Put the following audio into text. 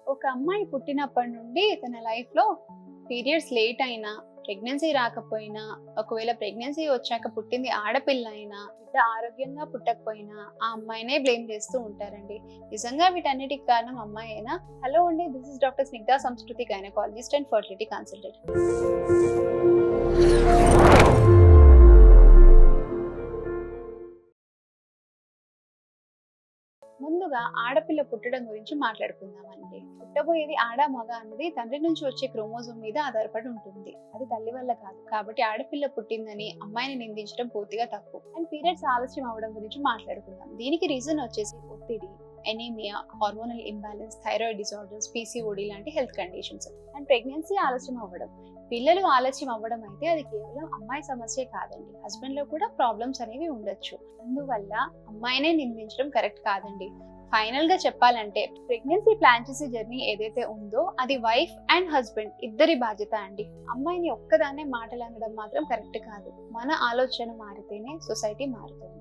ఒక అమ్మాయి పుట్టినప్పటి నుండి తన లైఫ్లో పీరియడ్స్ లేట్ అయినా, ప్రెగ్నెన్సీ రాకపోయినా, ఒకవేళ ప్రెగ్నెన్సీ వచ్చాక పుట్టింది ఆడపిల్ల అయినా, బిడ్డ ఆరోగ్యంగా పుట్టకపోయినా ఆ అమ్మాయినే బ్లేమ్ చేస్తూ ఉంటారండి. నిజంగా వీటన్నిటికి కారణం అమ్మాయేనా? హలో అండి, దిస్ ఇస్ డాక్టర్ స్నిగ్ధా సంస్కృతి, గైనకాలజిస్ట్ అండ్ ఫర్టిలిటీ కన్సల్టెంట్. ముందుగా ఆడపిల్ల పుట్టడం గురించి మాట్లాడుకుందామండి. పుట్టబోయేది ఆడ మగ అన్నది తండ్రి నుంచి వచ్చే క్రోమోజోమ్ మీద ఆధారపడి ఉంటుంది. అది తల్లి వల్ల కాదు. కాబట్టి ఆడపిల్ల పుట్టిందని అమ్మాయిని నిందించడం పూర్తిగా తప్పు. అండ్ పీరియడ్స్ ఆలస్యం అవ్వడం గురించి మాట్లాడుకుందాం. దీనికి రీజన్ వచ్చేసి ఒత్తిడి, anaemia, hormonal imbalance, thyroid disorders, PCOD లాంటి హెల్త్ కండిషన్స్. అండ్ ప్రెగ్నెన్సీ ఆలస్యం అవ్వడం, పిల్లలు ఆలస్యం అవ్వడం అయితే అది కేవలం అమ్మాయి సమస్యే కాదండి. హస్బెండ్ లో కూడా ప్రాబ్లమ్స్ అనేవి ఉండొచ్చు. అందువల్ల అమ్మాయినే నిందించడం కరెక్ట్ కాదండి. ఫైనల్ గా చెప్పాలంటే ప్రెగ్నెన్సీ ప్లాన్ చేసే జర్నీ ఏదైతే ఉందో అది వైఫ్ అండ్ హస్బెండ్ ఇద్దరి బాధ్యత అండి. అమ్మాయిని ఒక్కదాన్నే మాటలు అనడం మాత్రం కరెక్ట్ కాదు. మన ఆలోచన మారితేనే సొసైటీ మారుతుంది.